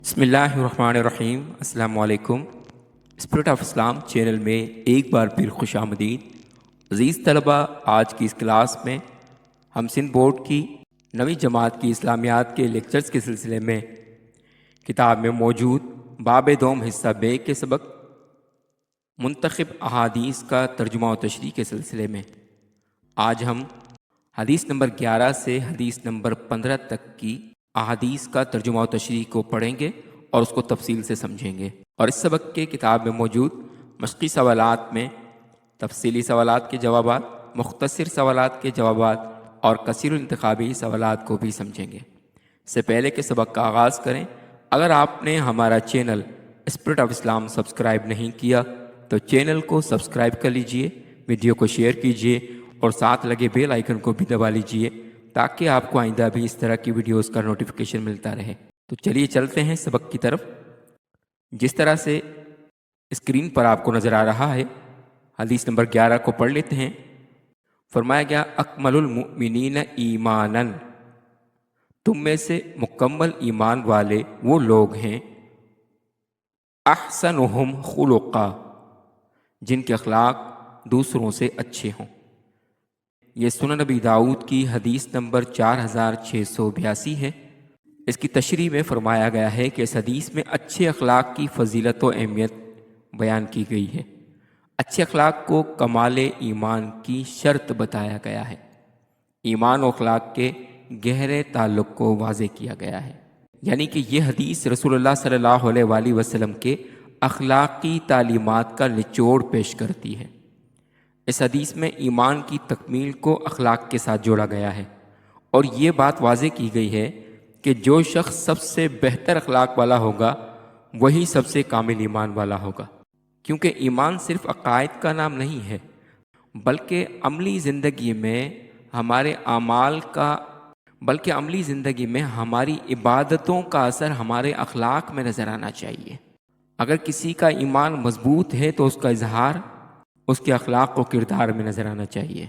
بسم اللہ الرحمن الرحیم۔ السلام علیکم۔ اسپرٹ آف اسلام چینل میں ایک بار پھر خوش آمدید۔ عزیز طلبہ، آج کی اس کلاس میں ہم سندھ بورڈ کی 9ویں جماعت کی اسلامیات کے لیکچرز کے سلسلے میں کتاب میں موجود باب دوم حصہ بے کے سبق منتخب احادیث کا ترجمہ و تشریح کے سلسلے میں آج ہم حدیث نمبر 11 سے حدیث نمبر 15 تک کی احادیث کا ترجمہ و تشریح کو پڑھیں گے اور اس کو تفصیل سے سمجھیں گے۔ اور اس سبق کے کتاب میں موجود مشقی سوالات میں تفصیلی سوالات کے جوابات، مختصر سوالات کے جوابات اور کثیر انتخابی سوالات کو بھی سمجھیں گے۔ اس سے پہلے کہ سبق کا آغاز کریں، اگر آپ نے ہمارا channel spirit of Islam subscribe نہیں کیا تو چینل کو سبسکرائب کر لیجئے، ویڈیو کو شیئر کیجئے اور ساتھ لگے بیل آئیکن کو بھی دبا لیجئے تاکہ آپ کو آئندہ بھی اس طرح کی ویڈیوز کا نوٹیفیکیشن ملتا رہے۔ تو چلیے چلتے ہیں سبق کی طرف۔ جس طرح سے اسکرین پر آپ کو نظر آ رہا ہے، حدیث نمبر 11 کو پڑھ لیتے ہیں۔ فرمایا گیا اکمل المؤمنین ایمانا، تم میں سے مکمل ایمان والے وہ لوگ ہیں احسنہم خلقا، جن کے اخلاق دوسروں سے اچھے ہوں۔ یہ سنن نبی داؤد کی حدیث نمبر 4682 ہے۔ اس کی تشریح میں فرمایا گیا ہے کہ اس حدیث میں اچھے اخلاق کی فضیلت و اہمیت بیان کی گئی ہے۔ اچھے اخلاق کو کمال ایمان کی شرط بتایا گیا ہے۔ ایمان و اخلاق کے گہرے تعلق کو واضح کیا گیا ہے، یعنی کہ یہ حدیث رسول اللہ صلی اللہ علیہ وآلہ وسلم کے اخلاقی تعلیمات کا نچوڑ پیش کرتی ہے۔ اس حدیث میں ایمان کی تکمیل کو اخلاق کے ساتھ جوڑا گیا ہے، اور یہ بات واضح کی گئی ہے کہ جو شخص سب سے بہتر اخلاق والا ہوگا وہی سب سے کامل ایمان والا ہوگا، کیونکہ ایمان صرف عقائد کا نام نہیں ہے بلکہ عملی زندگی میں ہماری عبادتوں کا اثر ہمارے اخلاق میں نظر آنا چاہیے۔ اگر کسی کا ایمان مضبوط ہے تو اس کا اظہار اس کے اخلاق و کردار میں نظر آنا چاہیے۔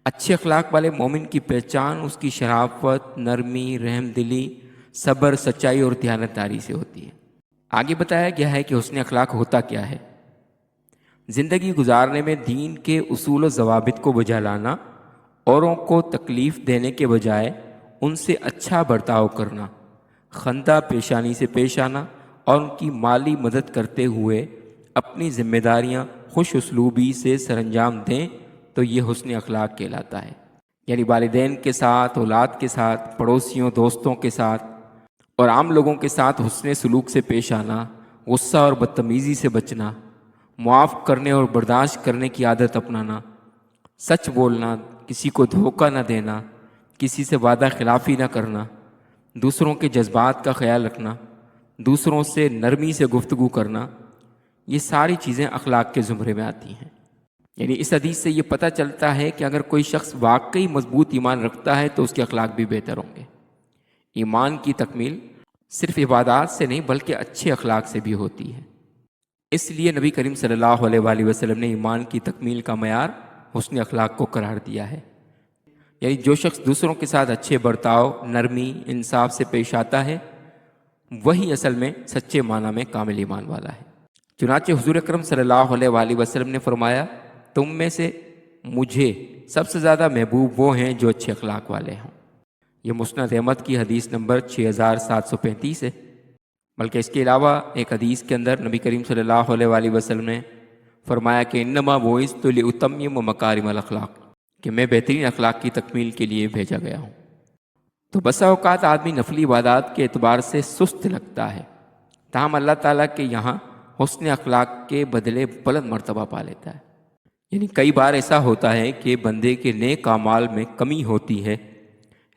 اچھے اخلاق والے مومن کی پہچان اس کی شرافت، نرمی، رحم دلی، صبر، سچائی اور دیانتداری سے ہوتی ہے۔ آگے بتایا گیا ہے کہ حسن اخلاق ہوتا کیا ہے۔ زندگی گزارنے میں دین کے اصول و ضوابط کو بجا لانا، اوروں کو تکلیف دینے کے بجائے ان سے اچھا برتاؤ کرنا، خندہ پیشانی سے پیش آنا اور ان کی مالی مدد کرتے ہوئے اپنی ذمہ داریاں خوش اسلوبی سے سر انجام دیں تو یہ حسن اخلاق کہلاتا ہے۔ یعنی والدین کے ساتھ، اولاد کے ساتھ، پڑوسیوں، دوستوں کے ساتھ اور عام لوگوں کے ساتھ حسن سلوک سے پیش آنا، غصہ اور بدتمیزی سے بچنا، معاف کرنے اور برداشت کرنے کی عادت اپنانا، سچ بولنا، کسی کو دھوکہ نہ دینا، کسی سے وعدہ خلافی نہ کرنا، دوسروں کے جذبات کا خیال رکھنا، دوسروں سے نرمی سے گفتگو کرنا، یہ ساری چیزیں اخلاق کے زمرے میں آتی ہیں۔ یعنی اس حدیث سے یہ پتہ چلتا ہے کہ اگر کوئی شخص واقعی مضبوط ایمان رکھتا ہے تو اس کے اخلاق بھی بہتر ہوں گے۔ ایمان کی تکمیل صرف عبادات سے نہیں بلکہ اچھے اخلاق سے بھی ہوتی ہے۔ اس لیے نبی کریم صلی اللہ علیہ وآلہ وسلم نے ایمان کی تکمیل کا معیار حسن اخلاق کو قرار دیا ہے۔ یعنی جو شخص دوسروں کے ساتھ اچھے برتاؤ، نرمی، انصاف سے پیش آتا ہے وہی اصل میں سچے معنی میں کامل ایمان والا ہے۔ چنانچہ حضور اکرم صلی اللہ علیہ وآلہ وسلم نے فرمایا تم میں سے مجھے سب سے زیادہ محبوب وہ ہیں جو اچھے اخلاق والے ہوں۔ یہ مسند احمد کی حدیث نمبر 6735 ہے۔ بلکہ اس کے علاوہ ایک حدیث کے اندر نبی کریم صلی اللہ علیہ وآلہ وسلم نے فرمایا کہ انما بعثت لاتمم مکارم الاخلاق، کہ میں بہترین اخلاق کی تکمیل کے لیے بھیجا گیا ہوں۔ تو بسا اوقات آدمی نفلی عبادات کے اعتبار سے سست لگتا ہے، تاہم اللہ تعالیٰ کے یہاں حسن اخلاق کے بدلے بلند مرتبہ پا لیتا ہے۔ یعنی کئی بار ایسا ہوتا ہے کہ بندے کے نیک اعمال میں کمی ہوتی ہے،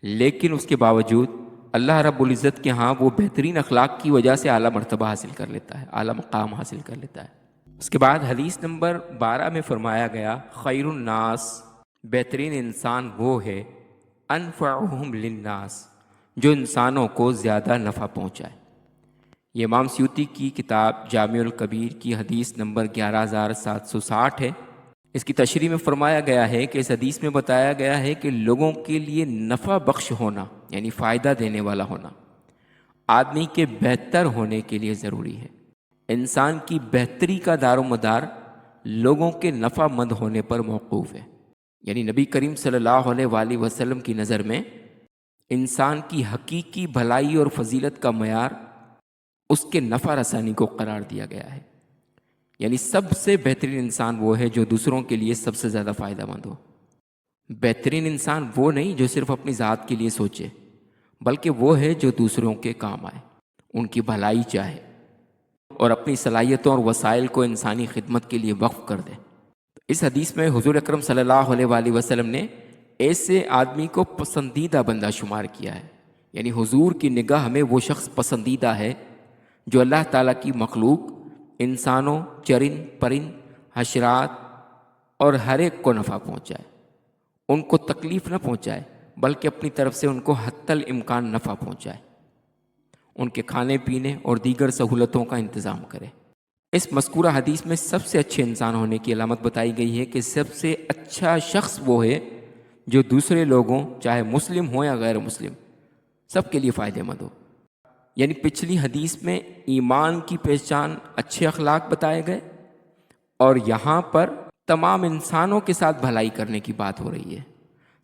لیکن اس کے باوجود اللہ رب العزت کے ہاں وہ بہترین اخلاق کی وجہ سے اعلیٰ مرتبہ حاصل کر لیتا ہے، اعلیٰ مقام حاصل کر لیتا ہے۔ اس کے بعد حدیث نمبر 12 میں فرمایا گیا خیر الناس، بہترین انسان وہ ہے انفعہم للناس، جو انسانوں کو زیادہ نفع پہنچائے۔ یہ امام سیوطی کی کتاب جامع الکبیر کی حدیث نمبر 11760 ہے۔ اس کی تشریح میں فرمایا گیا ہے کہ اس حدیث میں بتایا گیا ہے کہ لوگوں کے لیے نفع بخش ہونا، یعنی فائدہ دینے والا ہونا، آدمی کے بہتر ہونے کے لیے ضروری ہے۔ انسان کی بہتری کا دار و مدار لوگوں کے نفع مند ہونے پر موقوف ہے۔ یعنی نبی کریم صلی اللہ علیہ وآلہ وسلم کی نظر میں انسان کی حقیقی بھلائی اور فضیلت کا معیار اس کے نفع رسانی کو قرار دیا گیا ہے۔ یعنی سب سے بہترین انسان وہ ہے جو دوسروں کے لیے سب سے زیادہ فائدہ مند ہو۔ بہترین انسان وہ نہیں جو صرف اپنی ذات کے لیے سوچے، بلکہ وہ ہے جو دوسروں کے کام آئے، ان کی بھلائی چاہے اور اپنی صلاحیتوں اور وسائل کو انسانی خدمت کے لیے وقف کر دے۔ اس حدیث میں حضور اکرم صلی اللہ علیہ وآلہ وسلم نے ایسے آدمی کو پسندیدہ بندہ شمار کیا ہے۔ یعنی حضور کی نگاہ میں وہ شخص پسندیدہ ہے جو اللہ تعالیٰ کی مخلوق، انسانوں، چرند پرند، حشرات اور ہر ایک کو نفع پہنچائے، ان کو تکلیف نہ پہنچائے بلکہ اپنی طرف سے ان کو حتی الامکان نفع پہنچائے، ان کے کھانے پینے اور دیگر سہولتوں کا انتظام کرے۔ اس مذکورہ حدیث میں سب سے اچھے انسان ہونے کی علامت بتائی گئی ہے کہ سب سے اچھا شخص وہ ہے جو دوسرے لوگوں، چاہے مسلم ہوں یا غیر مسلم، سب کے لیے فائدہ مند ہو۔ یعنی پچھلی حدیث میں ایمان کی پہچان اچھے اخلاق بتائے گئے، اور یہاں پر تمام انسانوں کے ساتھ بھلائی کرنے کی بات ہو رہی ہے۔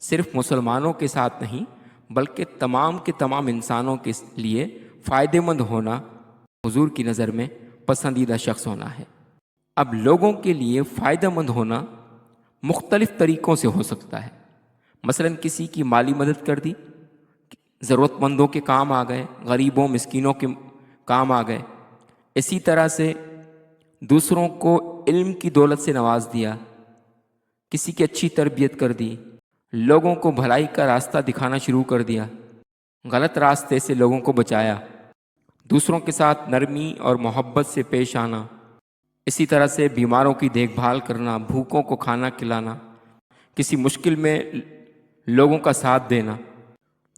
صرف مسلمانوں کے ساتھ نہیں بلکہ تمام کے تمام انسانوں کے لیے فائدہ مند ہونا حضور کی نظر میں پسندیدہ شخص ہونا ہے۔ اب لوگوں کے لیے فائدہ مند ہونا مختلف طریقوں سے ہو سکتا ہے۔ مثلا کسی کی مالی مدد کر دی، ضرورت مندوں کے کام آ گئے، غریبوں مسکینوں کے کام آ گئے۔ اسی طرح سے دوسروں کو علم کی دولت سے نواز دیا، کسی کی اچھی تربیت کر دی، لوگوں کو بھلائی کا راستہ دکھانا شروع کر دیا، غلط راستے سے لوگوں کو بچایا، دوسروں کے ساتھ نرمی اور محبت سے پیش آنا، اسی طرح سے بیماروں کی دیکھ بھال کرنا، بھوکوں کو کھانا کھلانا، کسی مشکل میں لوگوں کا ساتھ دینا۔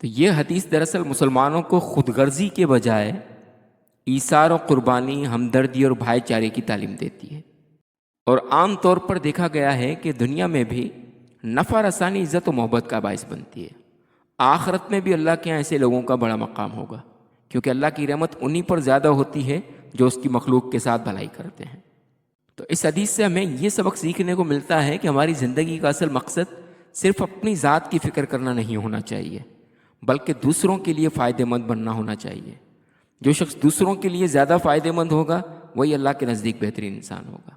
تو یہ حدیث دراصل مسلمانوں کو خود غرضی کے بجائے ایثار و قربانی، ہمدردی اور بھائی چارے کی تعلیم دیتی ہے۔ اور عام طور پر دیکھا گیا ہے کہ دنیا میں بھی نفع رسانی عزت و محبت کا باعث بنتی ہے۔ آخرت میں بھی اللہ کے یہاں ایسے لوگوں کا بڑا مقام ہوگا، کیونکہ اللہ کی رحمت انہی پر زیادہ ہوتی ہے جو اس کی مخلوق کے ساتھ بھلائی کرتے ہیں۔ تو اس حدیث سے ہمیں یہ سبق سیکھنے کو ملتا ہے کہ ہماری زندگی کا اصل مقصد صرف اپنی ذات کی فکر کرنا نہیں ہونا چاہیے، بلکہ دوسروں کے لیے فائدہ مند بننا ہونا چاہیے۔ جو شخص دوسروں کے لیے زیادہ فائدہ مند ہوگا وہی اللہ کے نزدیک بہترین انسان ہوگا۔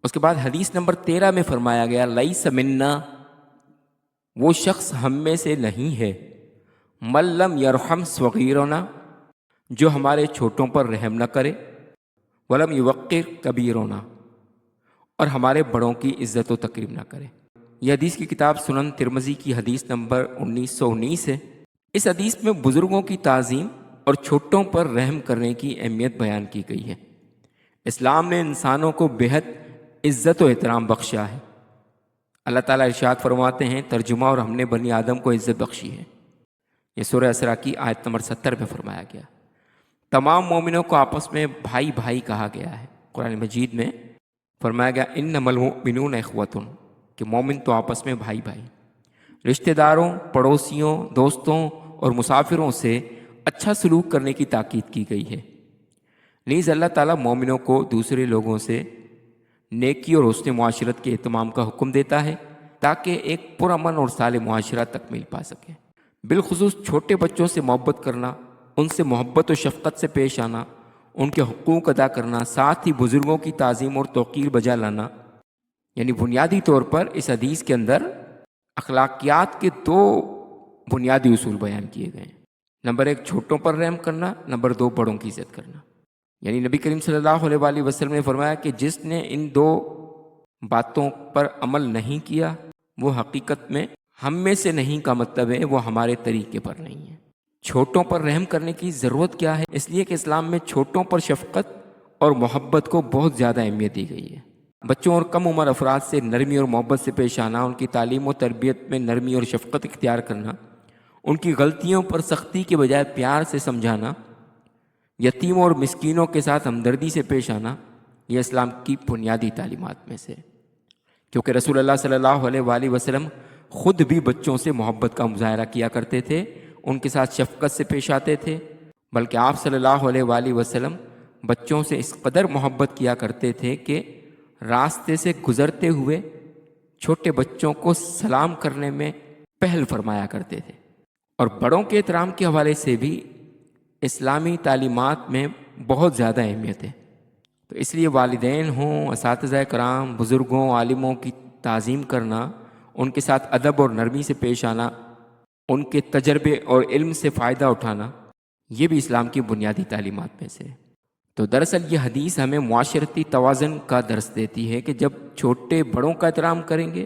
اس کے بعد حدیث نمبر 13 میں فرمایا گیا، لیس منا، وہ شخص ہم میں سے نہیں ہے، من لم یرحم صغیرنا، جو ہمارے چھوٹوں پر رحم نہ کرے، ولم یوقر کبیرنا، اور ہمارے بڑوں کی عزت و تکریم نہ کرے۔ یہ حدیث کی کتاب سنن ترمذی کی حدیث نمبر 1919 ہے۔ اس حدیث میں بزرگوں کی تعظیم اور چھوٹوں پر رحم کرنے کی اہمیت بیان کی گئی ہے۔ اسلام نے انسانوں کو بےحد عزت و احترام بخشا ہے۔ اللہ تعالیٰ ارشاد فرماتے ہیں، ترجمہ، اور ہم نے بنی آدم کو عزت بخشی ہے۔ یہ سورہ اسراء کی آیت نمبر 70 میں فرمایا گیا۔ تمام مومنوں کو آپس میں بھائی بھائی کہا گیا ہے۔ قرآن مجید میں فرمایا گیا، انما المؤمنون اخوۃ، کہ مومن تو آپس میں بھائی بھائی۔ رشتہ داروں، پڑوسیوں، دوستوں اور مسافروں سے اچھا سلوک کرنے کی تاکید کی گئی ہے۔ نیز اللہ تعالیٰ مومنوں کو دوسرے لوگوں سے نیکی اور حسن معاشرت کے اہتمام کا حکم دیتا ہے تاکہ ایک پرامن اور صالح معاشرہ تکمیل پا سکے۔ بالخصوص چھوٹے بچوں سے محبت کرنا، ان سے محبت و شفقت سے پیش آنا، ان کے حقوق ادا کرنا، ساتھ ہی بزرگوں کی تعظیم اور توقیر بجا لانا۔ یعنی بنیادی طور پر اس حدیث کے اندر اخلاقیات کے 2 بنیادی اصول بیان کیے گئے ہیں۔ نمبر 1 چھوٹوں پر رحم کرنا، نمبر 2 بڑوں کی عزت کرنا۔ یعنی نبی کریم صلی اللہ علیہ وآلہ وسلم نے فرمایا کہ جس نے ان 2 باتوں پر عمل نہیں کیا وہ حقیقت میں ہم میں سے نہیں کا مطلب ہے وہ ہمارے طریقے پر نہیں ہے۔ چھوٹوں پر رحم کرنے کی ضرورت کیا ہے؟ اس لیے کہ اسلام میں چھوٹوں پر شفقت اور محبت کو بہت زیادہ اہمیت دی گئی ہے۔ بچوں اور کم عمر افراد سے نرمی اور محبت سے پیش آنا، ان کی تعلیم و تربیت میں نرمی اور شفقت اختیار کرنا، ان کی غلطیوں پر سختی کے بجائے پیار سے سمجھانا، یتیموں اور مسکینوں کے ساتھ ہمدردی سے پیش آنا، یہ اسلام کی بنیادی تعلیمات میں سے، کیونکہ رسول اللہ صلی اللہ علیہ وآلہ وسلم خود بھی بچوں سے محبت کا مظاہرہ کیا کرتے تھے، ان کے ساتھ شفقت سے پیش آتے تھے، بلکہ آپ صلی اللہ علیہ وآلہ وسلم بچوں سے اس قدر محبت کیا کرتے تھے کہ راستے سے گزرتے ہوئے چھوٹے بچوں کو سلام کرنے میں پہل فرمایا کرتے تھے۔ اور بڑوں کے احترام کے حوالے سے بھی اسلامی تعلیمات میں بہت زیادہ اہمیت ہے۔ تو اس لیے والدین ہوں، اساتذہ کرام، بزرگوں، عالموں کی تعظیم کرنا، ان کے ساتھ ادب اور نرمی سے پیش آنا، ان کے تجربے اور علم سے فائدہ اٹھانا، یہ بھی اسلام کی بنیادی تعلیمات میں سے ہے۔ تو دراصل یہ حدیث ہمیں معاشرتی توازن کا درس دیتی ہے کہ جب چھوٹے بڑوں کا احترام کریں گے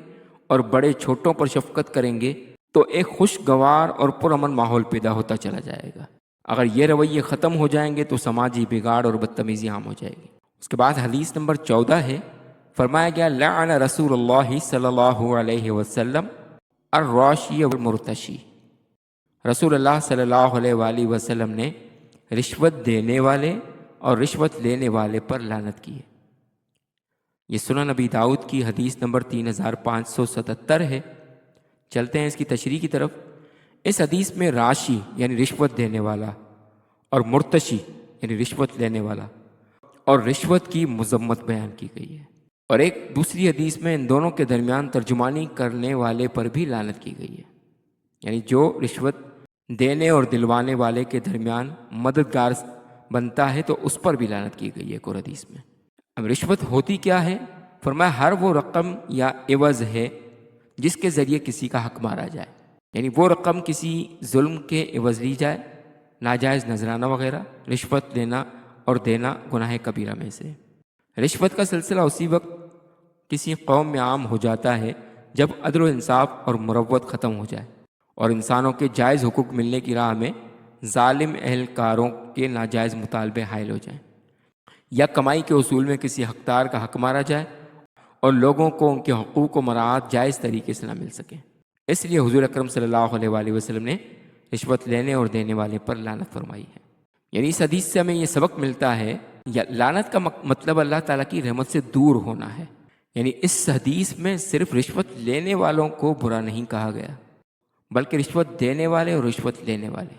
اور بڑے چھوٹوں پر شفقت کریں گے تو ایک خوشگوار اور پرامن ماحول پیدا ہوتا چلا جائے گا۔ اگر یہ رویے ختم ہو جائیں گے تو سماجی بگاڑ اور بدتمیزی عام ہو جائے گی۔ اس کے بعد حدیث نمبر 14 ہے، فرمایا گیا لعن رسول اللہ صلی اللہ علیہ وسلم الراشی والمرتشی۔ رسول اللہ صلی اللہ علیہ وآلہ وسلم نے رشوت دینے والے اور رشوت لینے والے پر لعنت کی ہے۔ یہ سنن نبی داؤد کی حدیث نمبر 3577 ہے۔ چلتے ہیں اس کی تشریح کی طرف۔ اس حدیث میں راشی یعنی رشوت دینے والا اور مرتشی یعنی رشوت لینے والا اور رشوت کی مذمت بیان کی گئی ہے، اور ایک دوسری حدیث میں ان دونوں کے درمیان ترجمانی کرنے والے پر بھی لعنت کی گئی ہے، یعنی جو رشوت دینے اور دلوانے والے کے درمیان مددگار بنتا ہے تو اس پر بھی لعنت کی گئی ہے ایک اور حدیث میں۔ اب رشوت ہوتی کیا ہے؟ فرمایا ہر وہ رقم یا عوض ہے جس کے ذریعے کسی کا حق مارا جائے، یعنی وہ رقم کسی ظلم کے عوض لی جائے، ناجائز نذرانہ وغیرہ۔ رشوت لینا اور دینا گناہ کبیرہ میں سے۔ رشوت کا سلسلہ اسی وقت کسی قوم میں عام ہو جاتا ہے جب عدل و انصاف اور مروت ختم ہو جائے اور انسانوں کے جائز حقوق ملنے کی راہ میں ظالم اہلکاروں کے ناجائز مطالبے حائل ہو جائیں، یا کمائی کے اصول میں کسی حقدار کا حق مارا جائے اور لوگوں کو ان کے حقوق و مراعات جائز طریقے سے نہ مل سکیں۔ اس لیے حضور اکرم صلی اللہ علیہ وآلہ وسلم نے رشوت لینے اور دینے والے پر لعنت فرمائی ہے۔ یعنی اس حدیث سے ہمیں یہ سبق ملتا ہے، یا لعنت کا مطلب اللہ تعالیٰ کی رحمت سے دور ہونا ہے۔ یعنی اس حدیث میں صرف رشوت لینے والوں کو برا نہیں کہا گیا، بلکہ رشوت دینے والے اور رشوت لینے والے،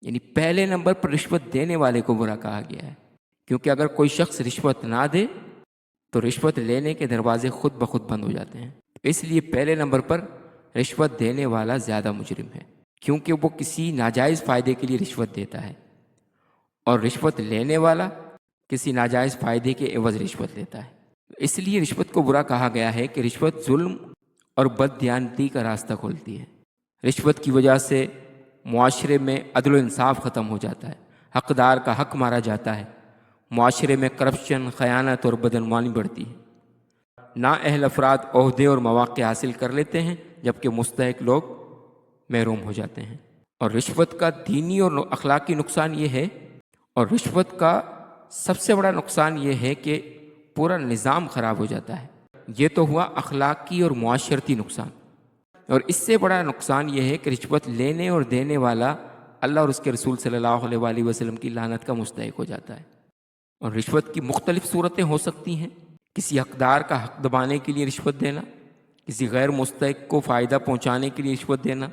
یعنی پہلے نمبر پر رشوت دینے والے کو برا کہا گیا ہے، کیونکہ اگر کوئی شخص رشوت نہ دے تو رشوت لینے کے دروازے خود بخود بند ہو جاتے ہیں۔ اس لیے پہلے نمبر پر رشوت دینے والا زیادہ مجرم ہے، کیونکہ وہ کسی ناجائز فائدے کے لیے رشوت دیتا ہے، اور رشوت لینے والا کسی ناجائز فائدے کے عوض رشوت لیتا ہے۔ اس لیے رشوت کو برا کہا گیا ہے کہ رشوت ظلم اور بد دیانتی کا راستہ کھولتی ہے۔ رشوت کی وجہ سے معاشرے میں عدل و انصاف ختم ہو جاتا ہے، حقدار کا حق مارا جاتا ہے، معاشرے میں کرپشن، خیانت اور بدعنوانی بڑھتی ہے، نااہل افراد عہدے اور مواقع حاصل کر لیتے ہیں جبکہ مستحق لوگ محروم ہو جاتے ہیں۔ اور رشوت کا دینی اور اخلاقی نقصان یہ ہے، اور رشوت کا سب سے بڑا نقصان یہ ہے کہ پورا نظام خراب ہو جاتا ہے۔ یہ تو ہوا اخلاقی اور معاشرتی نقصان، اور اس سے بڑا نقصان یہ ہے کہ رشوت لینے اور دینے والا اللہ اور اس کے رسول صلی اللہ علیہ وآلہ وسلم کی لعنت کا مستحق ہو جاتا ہے۔ اور رشوت کی مختلف صورتیں ہو سکتی ہیں، کسی حقدار کا حق دبانے کے لیے رشوت دینا، کسی غیر مستحق کو فائدہ پہنچانے کے لیے رشوت دینا،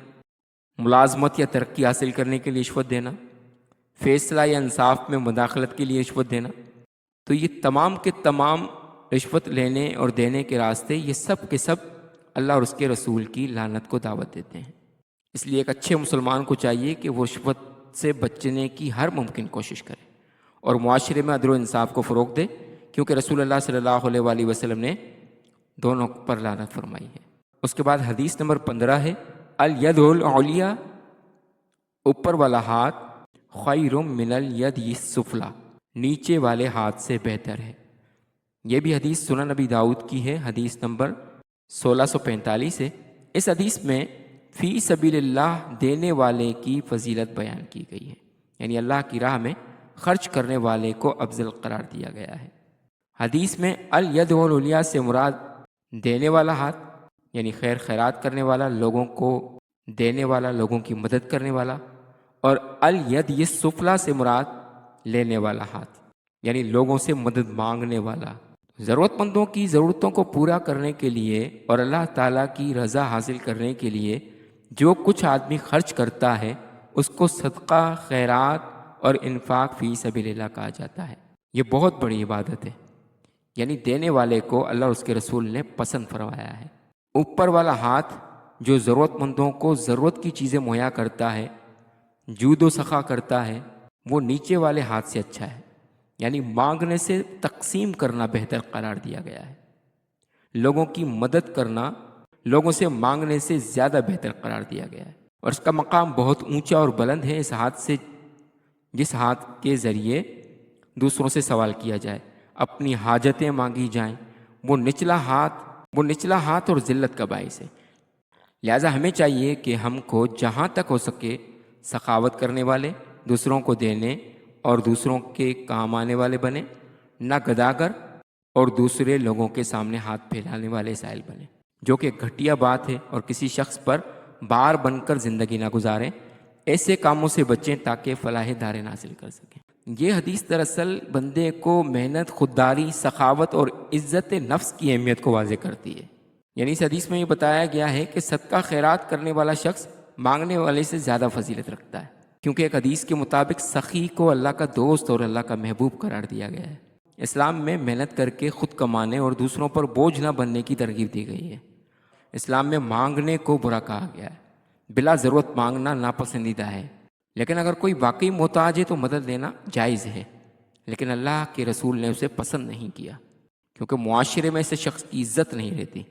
ملازمت یا ترقی حاصل کرنے کے لیے رشوت دینا، فیصلہ یا انصاف میں مداخلت کے لیے رشوت دینا۔ تو یہ تمام کے تمام رشوت لینے اور دینے کے راستے، یہ سب کے سب اللہ اور اس کے رسول کی لعنت کو دعوت دیتے ہیں۔ اس لیے ایک اچھے مسلمان کو چاہیے کہ وہ رشوت سے بچنے کی ہر ممکن کوشش کرے اور معاشرے میں عدل و انصاف کو فروغ دے، کیونکہ رسول اللہ صلی اللہ علیہ وآلہ وسلم نے دونوں پر لعنت فرمائی ہے۔ اس کے بعد حدیث نمبر 15 ہے، الید العلیٰ، اوپر والا ہاتھ، خیر من الید السفلی، نیچے والے ہاتھ سے بہتر ہے۔ یہ بھی حدیث سنن نبی داؤد کی ہے، حدیث نمبر 1645 ہے۔ اس حدیث میں فی سبیل اللہ دینے والے کی فضیلت بیان کی گئی ہے، یعنی اللہ کی راہ میں خرچ کرنے والے کو افضل قرار دیا گیا ہے۔ حدیث میں الید العلیٰ سے مراد دینے والا ہاتھ، یعنی خیر خیرات کرنے والا، لوگوں کو دینے والا، لوگوں کی مدد کرنے والا، اور الید السفلی سے مراد لینے والا ہاتھ، یعنی لوگوں سے مدد مانگنے والا۔ ضرورت مندوں کی ضرورتوں کو پورا کرنے کے لیے اور اللہ تعالیٰ کی رضا حاصل کرنے کے لیے جو کچھ آدمی خرچ کرتا ہے اس کو صدقہ، خیرات اور انفاق فی سبیل اللہ کہا جاتا ہے۔ یہ بہت بڑی عبادت ہے، یعنی دینے والے کو اللہ اور اس کے رسول نے پسند فرمایا ہے۔ اوپر والا ہاتھ جو ضرورت مندوں کو ضرورت کی چیزیں مہیا کرتا ہے، جود و سخا کرتا ہے، وہ نیچے والے ہاتھ سے اچھا ہے، یعنی مانگنے سے تقسیم کرنا بہتر قرار دیا گیا ہے۔ لوگوں کی مدد کرنا لوگوں سے مانگنے سے زیادہ بہتر قرار دیا گیا ہے، اور اس کا مقام بہت اونچا اور بلند ہے، اس ہاتھ سے جس ہاتھ کے ذریعے دوسروں سے سوال کیا جائے، اپنی حاجتیں مانگی جائیں، وہ نچلا ہاتھ اور ذلت کا باعث ہے۔ لہٰذا ہمیں چاہیے کہ ہم کو جہاں تک ہو سکے سخاوت کرنے والے، دوسروں کو دینے اور دوسروں کے کام آنے والے بنے، نہ گداگر اور دوسرے لوگوں کے سامنے ہاتھ پھیلانے والے سائل بنے، جو کہ گھٹیا بات ہے، اور کسی شخص پر بار بن کر زندگی نہ گزاریں۔ ایسے کاموں سے بچیں تاکہ فلاح دارین حاصل کر سکیں۔ یہ حدیث دراصل بندے کو محنت، خودداری، سخاوت اور عزت نفس کی اہمیت کو واضح کرتی ہے۔ یعنی اس حدیث میں یہ بتایا گیا ہے کہ صدقہ خیرات کرنے والا شخص مانگنے والے سے زیادہ فضیلت رکھتا ہے، کیونکہ ایک حدیث کے مطابق سخی کو اللہ کا دوست اور اللہ کا محبوب قرار دیا گیا ہے۔ اسلام میں محنت کر کے خود کمانے اور دوسروں پر بوجھ نہ بننے کی ترغیب دی گئی ہے۔ اسلام میں مانگنے کو برا کہا گیا ہے، بلا ضرورت مانگنا ناپسندیدہ ہے، لیکن اگر کوئی واقعی محتاج ہے تو مدد دینا جائز ہے، لیکن اللہ کے رسول نے اسے پسند نہیں کیا، کیونکہ معاشرے میں اسے شخص کی عزت نہیں رہتی۔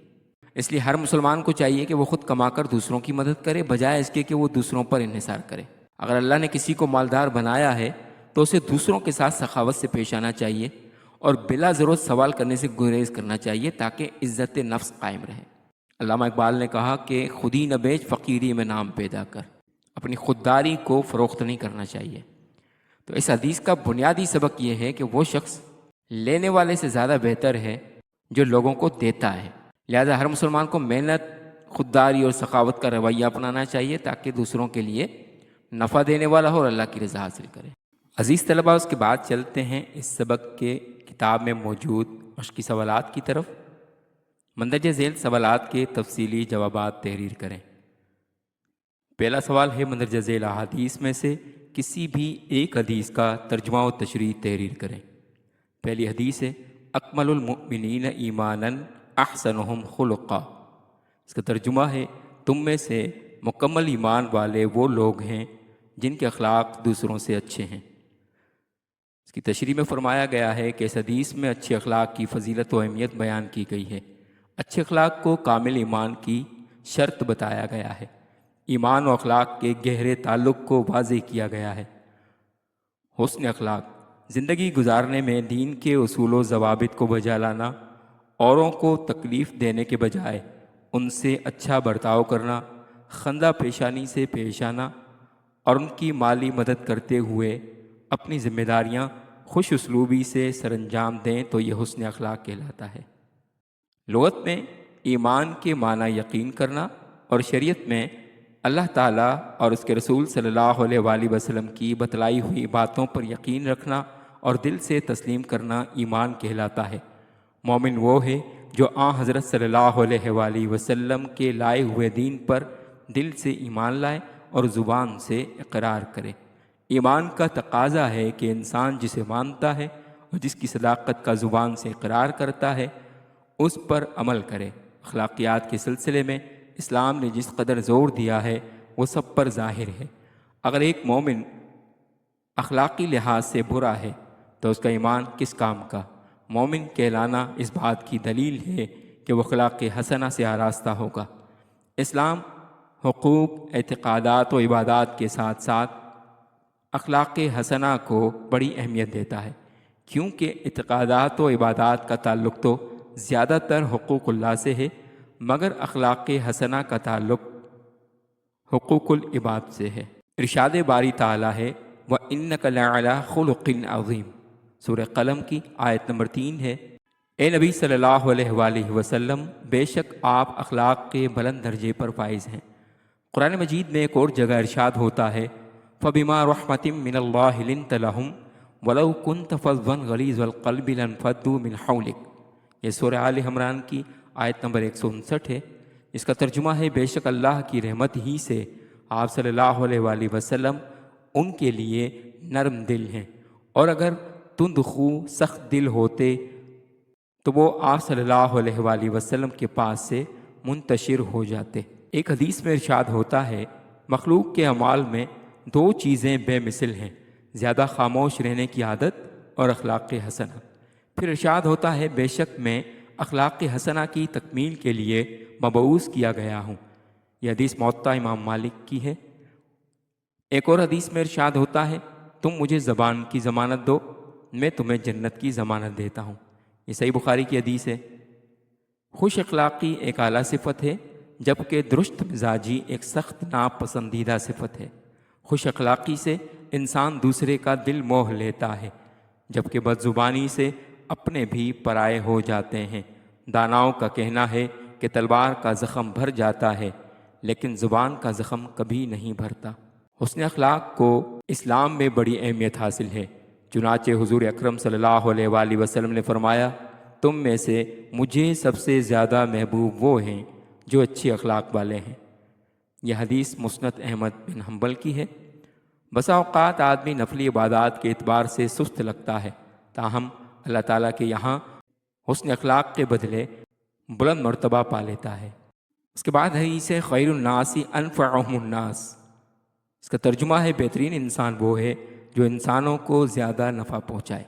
اس لیے ہر مسلمان کو چاہیے کہ وہ خود کما کر دوسروں کی مدد کرے، بجائے اس کے کہ وہ دوسروں پر انحصار کرے۔ اگر اللہ نے کسی کو مالدار بنایا ہے تو اسے دوسروں کے ساتھ سخاوت سے پیش آنا چاہیے اور بلا ضرورت سوال کرنے سے گریز کرنا چاہیے تاکہ عزت نفس قائم رہے۔ علامہ اقبال نے کہا کہ خودی نہ بیچ فقیری میں نام پیدا کر، اپنی خودداری کو فروخت نہیں کرنا چاہیے۔ تو اس حدیث کا بنیادی سبق یہ ہے کہ وہ شخص لینے والے سے زیادہ بہتر ہے جو لوگوں کو دیتا ہے۔ لہذا ہر مسلمان کو محنت، خودداری اور سخاوت کا رویہ اپنانا چاہیے تاکہ دوسروں کے لیے نفع دینے والا ہو اور اللہ کی رضا حاصل کرے۔ عزیز طلباء، اس کے بعد چلتے ہیں اس سبق کے کتاب میں موجود مشقی سوالات کی طرف۔ مندرجہ ذیل سوالات کے تفصیلی جوابات تحریر کریں۔ پہلا سوال ہے مندرجہ ذیل احادیث میں سے کسی بھی ایک حدیث کا ترجمہ و تشریح تحریر کریں۔ پہلی حدیث ہے اکمل المؤمنین ایمانا احسنہم خلقا۔ اس کا ترجمہ ہے تم میں سے مکمل ایمان والے وہ لوگ ہیں جن کے اخلاق دوسروں سے اچھے ہیں۔ اس کی تشریح میں فرمایا گیا ہے کہ اس حدیث میں اچھے اخلاق کی فضیلت و اہمیت بیان کی گئی ہے۔ اچھے اخلاق کو کامل ایمان کی شرط بتایا گیا ہے۔ ایمان و اخلاق کے گہرے تعلق کو واضح کیا گیا ہے۔ حسن اخلاق زندگی گزارنے میں دین کے اصول و ضوابط کو بجا لانا، اوروں کو تکلیف دینے کے بجائے ان سے اچھا برتاؤ کرنا، خندہ پیشانی سے پیش آنا اور ان کی مالی مدد کرتے ہوئے اپنی ذمہ داریاں خوش اسلوبی سے سر انجام دیں تو یہ حسن اخلاق کہلاتا ہے۔ لغت میں ایمان کے معنی یقین کرنا، اور شریعت میں اللہ تعالیٰ اور اس کے رسول صلی اللہ علیہ وآلہ وسلم کی بتلائی ہوئی باتوں پر یقین رکھنا اور دل سے تسلیم کرنا ایمان کہلاتا ہے۔ مومن وہ ہے جو حضرت صلی اللہ علیہ وآلہ وسلم کے لائے ہوئے دین پر دل سے ایمان لائے اور زبان سے اقرار کرے۔ ایمان کا تقاضا ہے کہ انسان جسے مانتا ہے اور جس کی صداقت کا زبان سے اقرار کرتا ہے اس پر عمل کرے۔ اخلاقیات کے سلسلے میں اسلام نے جس قدر زور دیا ہے وہ سب پر ظاہر ہے۔ اگر ایک مومن اخلاقی لحاظ سے برا ہے تو اس کا ایمان کس کام کا؟ مومن کہلانا اس بات کی دلیل ہے کہ وہ اخلاق حسنہ سے آراستہ ہوگا۔ اسلام حقوق، اعتقادات و عبادات کے ساتھ ساتھ اخلاق حسنہ کو بڑی اہمیت دیتا ہے، کیونکہ اعتقادات و عبادات کا تعلق تو زیادہ تر حقوق اللہ سے ہے، مگر اخلاق حسنہ کا تعلق حقوق العباد سے ہے۔ ارشاد باری تعالیٰ ہے وَإِنَّكَ لَعَلَىٰ خُلُقٍ عَظِيمٍ، سورہ قلم کی آیت نمبر 3 ہے۔ اے نبی صلی اللہ علیہ وآلہ وسلم، بے شک آپ اخلاق کے بلند درجے پر فائز ہیں۔ قرآن مجید میں ایک اور جگہ ارشاد ہوتا ہے فَبِمَا رَحْمَةٍ مِّنَ اللَّهِ لِنتَ لَهُمْ وَلَوْ كُنْتَ فَظًّا غَلِيظَ الْقَلْبِ لَانفَضُّوا مِنْ حَوْلِكَ۔ یہ سورہ آل عمران کی آیت نمبر 159 ہے۔ اس کا ترجمہ ہے بے شک اللہ کی رحمت ہی سے آپ صلی اللہ علیہ وآلہ وسلم ان کے لیے نرم دل ہیں، اور اگر تند خو سخت دل ہوتے تو وہ آپ صلی اللہ علیہ وآلہ وسلم کے پاس سے منتشر ہو جاتے۔ ایک حدیث میں ارشاد ہوتا ہے، مخلوق کے اعمال میں دو چیزیں بے مثل ہیں، زیادہ خاموش رہنے کی عادت اور اخلاق حسنہ۔ پھر ارشاد ہوتا ہے، بے شک میں اخلاق حسنہ کی تکمیل کے لیے مبعوث کیا گیا ہوں۔ یہ حدیث موطا امام مالک کی ہے۔ ایک اور حدیث میں ارشاد ہوتا ہے، تم مجھے زبان کی ضمانت دو، میں تمہیں جنت کی ضمانت دیتا ہوں۔ یہ صحیح بخاری کی حدیث ہے۔ خوش اخلاقی ایک اعلیٰ صفت ہے، جبکہ درست مزاجی ایک سخت ناپسندیدہ صفت ہے۔ خوش اخلاقی سے انسان دوسرے کا دل موہ لیتا ہے، جبکہ بد زبانی سے اپنے بھی پرائے ہو جاتے ہیں۔ داناؤں کا کہنا ہے کہ تلوار کا زخم بھر جاتا ہے، لیکن زبان کا زخم کبھی نہیں بھرتا۔ حسن اخلاق کو اسلام میں بڑی اہمیت حاصل ہے، چنانچہ حضور اکرم صلی اللہ علیہ وآلہ وسلم نے فرمایا، تم میں سے مجھے سب سے زیادہ محبوب وہ ہیں جو اچھی اخلاق والے ہیں۔ یہ حدیث مسند احمد بن حنبل کی ہے۔ بسا اوقات آدمی نفلی عبادات کے اعتبار سے سست لگتا ہے، تاہم اللہ تعالیٰ کے یہاں حسن اخلاق کے بدلے بلند مرتبہ پا لیتا ہے۔ اس کے بعد حدیث ہے، خیر الناس انفعهم الناس۔ اس کا ترجمہ ہے، بہترین انسان وہ ہے جو انسانوں کو زیادہ نفع پہنچائے۔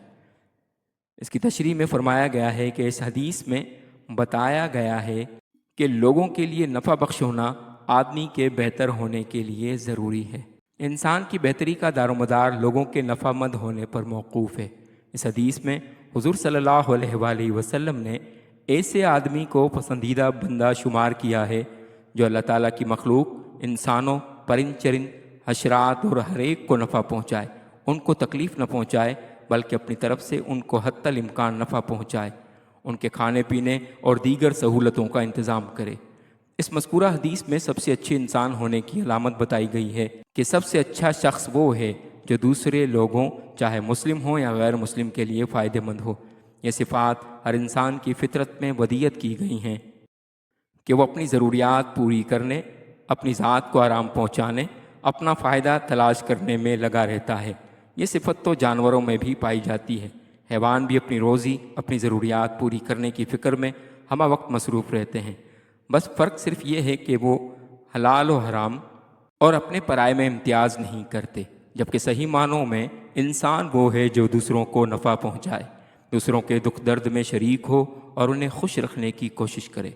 اس کی تشریح میں فرمایا گیا ہے کہ اس حدیث میں بتایا گیا ہے کہ لوگوں کے لیے نفع بخش ہونا آدمی کے بہتر ہونے کے لیے ضروری ہے۔ انسان کی بہتری کا دار و مدار لوگوں کے نفع مند ہونے پر موقوف ہے۔ اس حدیث میں حضور صلی اللہ علیہ وآلہ وسلم نے ایسے آدمی کو پسندیدہ بندہ شمار کیا ہے جو اللہ تعالیٰ کی مخلوق انسانوں، پرند چرند، حشرات اور ہر ایک کو نفع پہنچائے، ان کو تکلیف نہ پہنچائے بلکہ اپنی طرف سے ان کو حتی الامکان نفع پہنچائے، ان کے کھانے پینے اور دیگر سہولتوں کا انتظام کرے۔ اس مذکورہ حدیث میں سب سے اچھے انسان ہونے کی علامت بتائی گئی ہے کہ سب سے اچھا شخص وہ ہے جو دوسرے لوگوں، چاہے مسلم ہوں یا غیر مسلم، کے لیے فائدہ مند ہو۔ یہ صفات ہر انسان کی فطرت میں ودیت کی گئی ہیں کہ وہ اپنی ضروریات پوری کرنے، اپنی ذات کو آرام پہنچانے، اپنا فائدہ تلاش کرنے میں لگا رہتا ہے۔ یہ صفت تو جانوروں میں بھی پائی جاتی ہے۔ حیوان بھی اپنی روزی، اپنی ضروریات پوری کرنے کی فکر میں ہمہ وقت مصروف رہتے ہیں، بس فرق صرف یہ ہے کہ وہ حلال و حرام اور اپنے پرائے میں امتیاز نہیں کرتے، جبکہ صحیح معنوں میں انسان وہ ہے جو دوسروں کو نفع پہنچائے، دوسروں کے دکھ درد میں شریک ہو اور انہیں خوش رکھنے کی کوشش کرے۔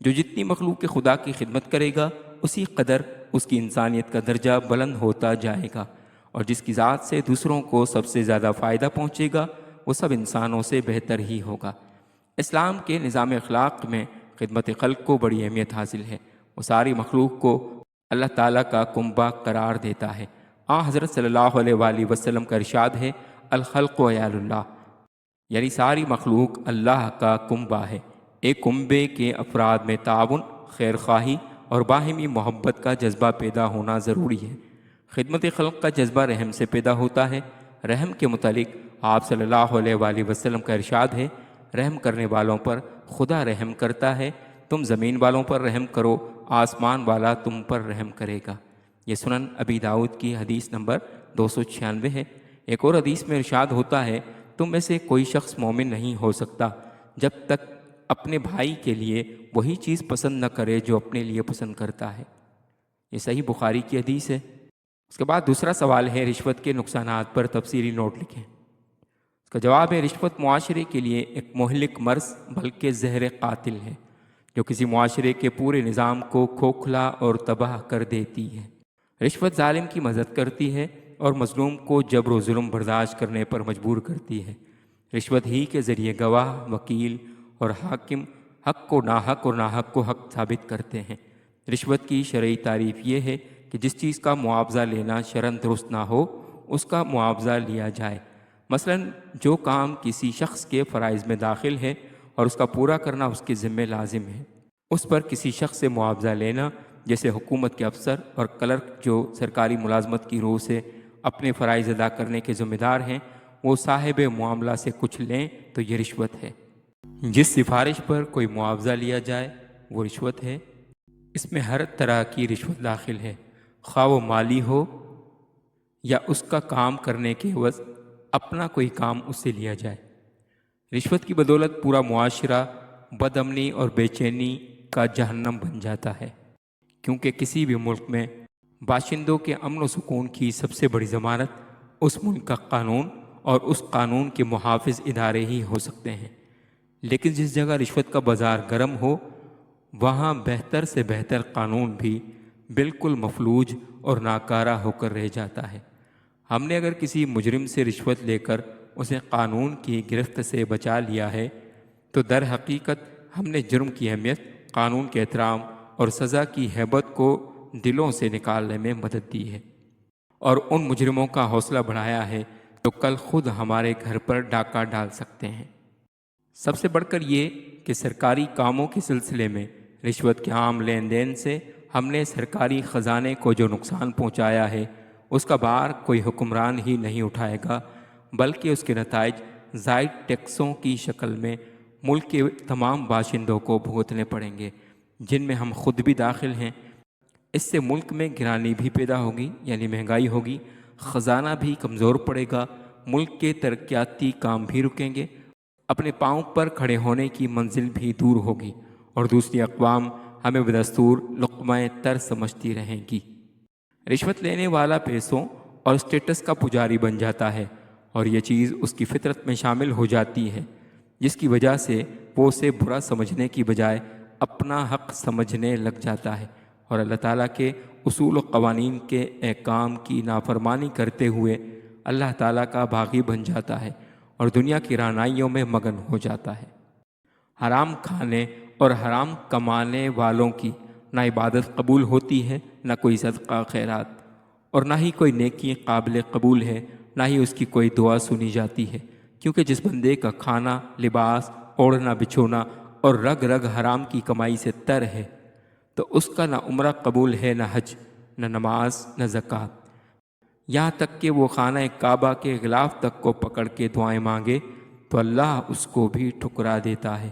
جو جتنی مخلوق خدا کی خدمت کرے گا، اسی قدر اس کی انسانیت کا درجہ بلند ہوتا جائے گا، اور جس کی ذات سے دوسروں کو سب سے زیادہ فائدہ پہنچے گا وہ سب انسانوں سے بہتر ہی ہوگا۔ اسلام کے نظام اخلاق میں خدمت خلق کو بڑی اہمیت حاصل ہے۔ وہ ساری مخلوق کو اللہ تعالیٰ کا کنبہ قرار دیتا ہے۔ حضرت صلی اللہ علیہ وآلہ وسلم کا ارشاد ہے، الخلق عیال اللہ، یعنی ساری مخلوق اللہ کا کنبہ ہے۔ ایک کنبے کے افراد میں تعاون، خیر خواہی اور باہمی محبت کا جذبہ پیدا ہونا ضروری ہے۔ خدمت خلق کا جذبہ رحم سے پیدا ہوتا ہے۔ رحم کے متعلق آپ صلی اللہ علیہ وآلہ وسلم کا ارشاد ہے، رحم کرنے والوں پر خدا رحم کرتا ہے، تم زمین والوں پر رحم کرو، آسمان والا تم پر رحم کرے گا۔ یہ سنن ابی داؤد کی حدیث نمبر 296 ہے۔ ایک اور حدیث میں ارشاد ہوتا ہے، تم میں سے کوئی شخص مومن نہیں ہو سکتا جب تک اپنے بھائی کے لیے وہی چیز پسند نہ کرے جو اپنے لیے پسند کرتا ہے۔ یہ صحیح بخاری کی حدیث ہے۔ اس کے بعد دوسرا سوال ہے، رشوت کے نقصانات پر تفصیلی نوٹ لکھیں۔ اس کا جواب ہے، رشوت معاشرے کے لیے ایک مہلک مرض بلکہ زہر قاتل ہے جو کسی معاشرے کے پورے نظام کو کھوکھلا اور تباہ کر دیتی ہے۔ رشوت ظالم کی مدد کرتی ہے اور مظلوم کو جبر و ظلم برداشت کرنے پر مجبور کرتی ہے۔ رشوت ہی کے ذریعے گواہ، وکیل اور حاکم حق کو ناحق اور ناحق کو حق ثابت کرتے ہیں۔ رشوت کی شرعی تعریف یہ ہے کہ جس چیز کا معاوضہ لینا شرعاً درست نہ ہو، اس کا معاوضہ لیا جائے۔ مثلاً جو کام کسی شخص کے فرائض میں داخل ہے اور اس کا پورا کرنا اس کے ذمہ لازم ہے، اس پر کسی شخص سے معاوضہ لینا، جیسے حکومت کے افسر اور کلرک جو سرکاری ملازمت کی روح سے اپنے فرائض ادا کرنے کے ذمہ دار ہیں، وہ صاحب معاملہ سے کچھ لیں تو یہ رشوت ہے۔ جس سفارش پر کوئی معاوضہ لیا جائے وہ رشوت ہے۔ اس میں ہر طرح کی رشوت داخل ہے، خواہ وہ مالی ہو یا اس کا کام کرنے کے عوض اپنا کوئی کام اس سے لیا جائے۔ رشوت کی بدولت پورا معاشرہ بد امنی اور بے چینی کا جہنم بن جاتا ہے، کیونکہ کسی بھی ملک میں باشندوں کے امن و سکون کی سب سے بڑی ضمانت اس ملک کا قانون اور اس قانون کے محافظ ادارے ہی ہو سکتے ہیں۔ لیکن جس جگہ رشوت کا بازار گرم ہو، وہاں بہتر سے بہتر قانون بھی بالکل مفلوج اور ناکارہ ہو کر رہ جاتا ہے۔ ہم نے اگر کسی مجرم سے رشوت لے کر اسے قانون کی گرفت سے بچا لیا ہے تو در حقیقت ہم نے جرم کی اہمیت، قانون کے احترام اور سزا کی ہیبت کو دلوں سے نکالنے میں مدد دی ہے، اور ان مجرموں کا حوصلہ بڑھایا ہے تو کل خود ہمارے گھر پر ڈاکہ ڈال سکتے ہیں۔ سب سے بڑھ کر یہ کہ سرکاری کاموں کے سلسلے میں رشوت کے عام لین دین سے ہم نے سرکاری خزانے کو جو نقصان پہنچایا ہے، اس کا بار کوئی حکمران ہی نہیں اٹھائے گا، بلکہ اس کے نتائج زائد ٹیکسوں کی شکل میں ملک کے تمام باشندوں کو بھگتنے پڑیں گے، جن میں ہم خود بھی داخل ہیں۔ اس سے ملک میں گرانی بھی پیدا ہوگی، یعنی مہنگائی ہوگی، خزانہ بھی کمزور پڑے گا، ملک کے ترقیاتی کام بھی رکیں گے، اپنے پاؤں پر کھڑے ہونے کی منزل بھی دور ہوگی، اور دوسری اقوام ہمیں بدستور لقمہ تر سمجھتی رہیں گی۔ رشوت لینے والا پیسوں اور اسٹیٹس کا پجاری بن جاتا ہے، اور یہ چیز اس کی فطرت میں شامل ہو جاتی ہے، جس کی وجہ سے وہ اسے برا سمجھنے کی بجائے اپنا حق سمجھنے لگ جاتا ہے، اور اللہ تعالیٰ کے اصول و قوانین کے احکام کی نافرمانی کرتے ہوئے اللہ تعالیٰ کا باغی بن جاتا ہے اور دنیا کی رعنائیوں میں مگن ہو جاتا ہے۔ حرام کھانے اور حرام کمانے والوں کی نہ عبادت قبول ہوتی ہے، نہ کوئی صدقہ خیرات، اور نہ ہی کوئی نیکی قابل قبول ہے، نہ ہی اس کی کوئی دعا سنی جاتی ہے، کیونکہ جس بندے کا کھانا، لباس، اوڑھنا بچھونا اور رگ رگ حرام کی کمائی سے تر ہے، تو اس کا نہ عمرہ قبول ہے، نہ حج، نہ نماز، نہ زکوٰۃ، یہاں تک کہ وہ خانہ کعبہ کے غلاف تک کو پکڑ کے دعائیں مانگے تو اللہ اس کو بھی ٹھکرا دیتا ہے،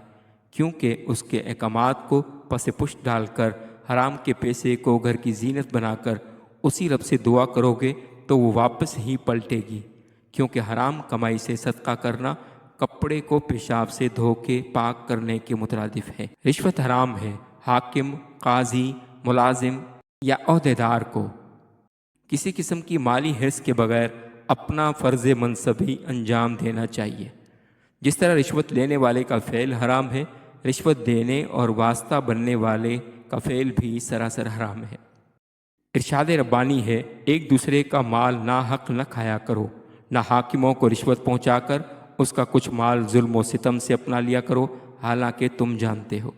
کیونکہ اس کے احکامات کو پس پشت ڈال کر حرام کے پیسے کو گھر کی زینت بنا کر اسی رب سے دعا کرو گے تو وہ واپس ہی پلٹے گی، کیونکہ حرام کمائی سے صدقہ کرنا کپڑے کو پیشاب سے دھو کے پاک کرنے کے مترادف ہے۔ رشوت حرام ہے۔ حاکم، قاضی، ملازم یا عہدیدار کو کسی قسم کی مالی حرص کے بغیر اپنا فرض منصبی انجام دینا چاہیے۔ جس طرح رشوت لینے والے کا فعل حرام ہے، رشوت دینے اور واسطہ بننے والے کا فعل بھی سراسر حرام ہے۔ ارشاد ربانی ہے، ایک دوسرے کا مال ناحق نہ کھایا کرو، نہ حاکموں کو رشوت پہنچا کر اس کا کچھ مال ظلم و ستم سے اپنا لیا کرو، حالانکہ تم جانتے ہو۔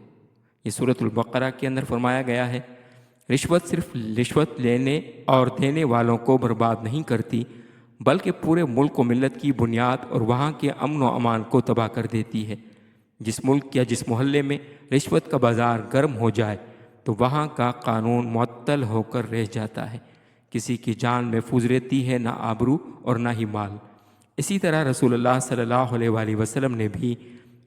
یہ سورۃ البقرہ کے اندر فرمایا گیا ہے۔ رشوت صرف رشوت لینے اور دینے والوں کو برباد نہیں کرتی، بلکہ پورے ملک و ملت کی بنیاد اور وہاں کے امن و امان کو تباہ کر دیتی ہے۔ جس ملک یا جس محلے میں رشوت کا بازار گرم ہو جائے تو وہاں کا قانون معطل ہو کر رہ جاتا ہے، کسی کی جان محفوظ رہتی ہے، نہ آبرو اور نہ ہی مال۔ اسی طرح رسول اللہ صلی اللہ علیہ وآلہ وسلم نے بھی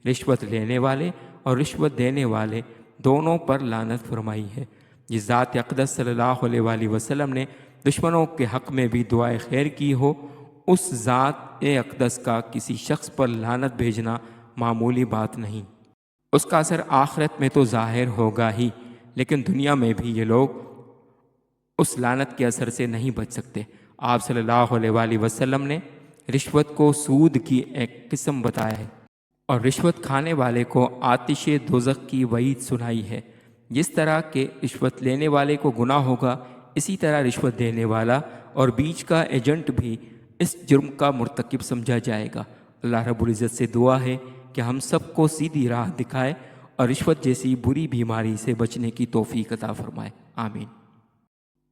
رشوت لینے والے اور رشوت دینے والے دونوں پر لعنت فرمائی ہے۔ جس ذات اقدس صلی اللہ علیہ وآلہ وسلم نے دشمنوں کے حق میں بھی دعائے خیر کی ہو، اس ذات اقدس کا کسی شخص پر لعنت بھیجنا معمولی بات نہیں۔ اس کا اثر آخرت میں تو ظاہر ہوگا ہی، لیکن دنیا میں بھی یہ لوگ اس لعنت کے اثر سے نہیں بچ سکتے۔ آپ صلی اللہ علیہ وآلہ وسلم نے رشوت کو سود کی ایک قسم بتایا ہے، اور رشوت کھانے والے کو آتش دوزخ کی وعید سنائی ہے۔ جس طرح کہ رشوت لینے والے کو گناہ ہوگا، اسی طرح رشوت دینے والا اور بیچ کا ایجنٹ بھی اس جرم کا مرتکب سمجھا جائے گا۔ اللہ رب العزت سے دعا ہے کہ ہم سب کو سیدھی راہ دکھائے اور رشوت جیسی بری بیماری سے بچنے کی توفیق عطا فرمائے، آمین۔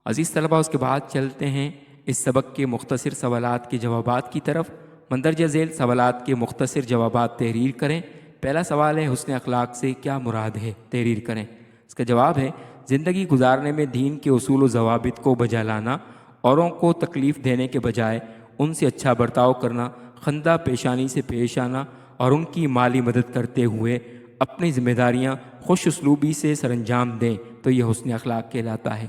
عزیز طلبہ، اس کے بعد چلتے ہیں اس سبق کے مختصر سوالات کے جوابات کی طرف۔ مندرجہ ذیل سوالات کے مختصر جوابات تحریر کریں۔ پہلا سوال ہے، حسن اخلاق سے کیا مراد ہے؟ تحریر کریں۔ اس کا جواب ہے، زندگی گزارنے میں دین کے اصول و ضوابط کو بجا لانا، اوروں کو تکلیف دینے کے بجائے ان سے اچھا برتاؤ کرنا، خندہ پیشانی سے پیش آنا اور ان کی مالی مدد کرتے ہوئے اپنی ذمہ داریاں خوش اسلوبی سے سر انجام دیں تو یہ حسن اخلاق کہلاتا ہے۔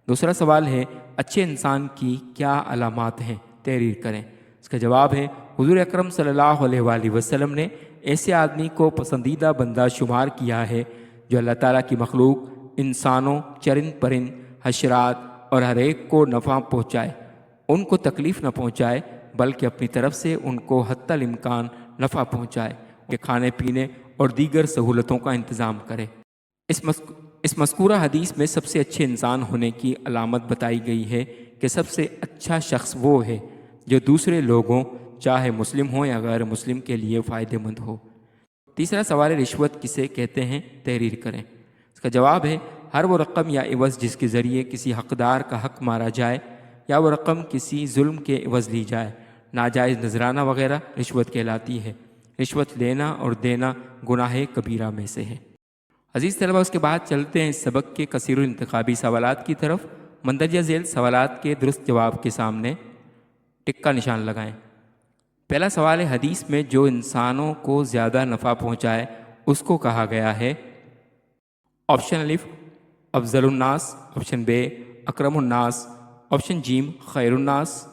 دوسرا سوال ہے، اچھے انسان کی کیا علامات ہیں؟ تحریر کریں۔ اس کا جواب ہے حضور اکرم صلی اللہ علیہ وآلہ وسلم نے ایسے آدمی کو پسندیدہ بندہ شمار کیا ہے جو اللہ تعالیٰ کی مخلوق انسانوں، چرند پرند، حشرات اور ہر ایک کو نفع پہنچائے، ان کو تکلیف نہ پہنچائے، بلکہ اپنی طرف سے ان کو حتی الامکان نفع پہنچائے، کہ کھانے پینے اور دیگر سہولتوں کا انتظام کرے۔ اس مذکورہ حدیث میں سب سے اچھے انسان ہونے کی علامت بتائی گئی ہے کہ سب سے اچھا شخص وہ ہے جو دوسرے لوگوں، چاہے مسلم ہوں یا غیر مسلم، کے لیے فائدہ مند ہو۔ تیسرا سوال ہے رشوت کسے کہتے ہیں؟ تحریر کریں۔ اس کا جواب ہے ہر وہ رقم یا عوض جس کے ذریعے کسی حقدار کا حق مارا جائے یا وہ رقم کسی ظلم کے عوض لی جائے، ناجائز نذرانہ وغیرہ رشوت کہلاتی ہے۔ رشوت لینا اور دینا گناہ کبیرہ میں سے ہے۔ عزیز طلبہ، اس کے بعد چلتے ہیں اس سبق کے کثیر الانتخابی سوالات کی طرف۔ مندرجہ ذیل سوالات کے درست جواب کے سامنے ٹک کا نشان لگائیں۔ پہلا سوال ہے حدیث میں جو انسانوں کو زیادہ نفع پہنچائے اس کو کہا گیا ہے؟ آپشن الف افضل الناس، آپشن بے اکرم الناس، آپشن جیم خیر الناس،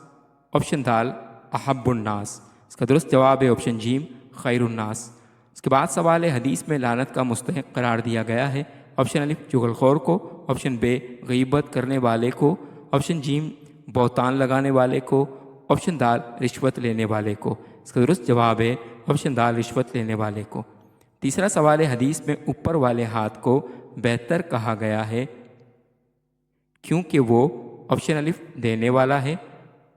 آپشن دال احب الناس۔ اس کا درست جواب ہے آپشن جیم خیر الناس۔ اس کے بعد سوال ہے حدیث میں لعنت کا مستحق قرار دیا گیا ہے؟ آپشن الف چغل خور کو، آپشن بے غیبت کرنے والے کو، آپشن جیم بہتان لگانے والے کو، آپشن دال رشوت لینے والے کو۔ اس کا درست جواب ہے آپشن دال رشوت لینے والے کو۔ تیسرا سوال ہے حدیث میں اوپر والے ہاتھ کو بہتر کہا گیا ہے کیونکہ وہ آپشن الف دینے والا ہے،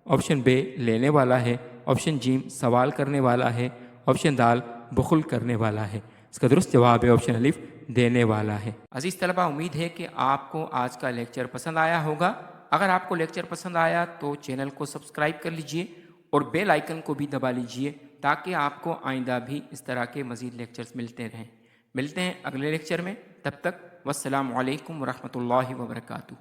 آپشن بے لینے والا ہے، آپشن جیم سوال کرنے والا ہے، آپشن دال بخل کرنے والا ہے۔ اس کا درست جواب ہے آپشن الف دینے والا ہے۔ عزیز طلبہ، امید ہے کہ آپ کو آج کا لیکچر پسند آیا ہوگا۔ اگر آپ کو لیکچر پسند آیا تو چینل کو سبسکرائب کر لیجئے اور بیل آئیکن کو بھی دبا لیجئے تاکہ آپ کو آئندہ بھی اس طرح کے مزید لیکچرز ملتے رہیں۔ ملتے ہیں اگلے لیکچر میں، تب تک والسلام علیکم ورحمۃ اللہ وبرکاتہ۔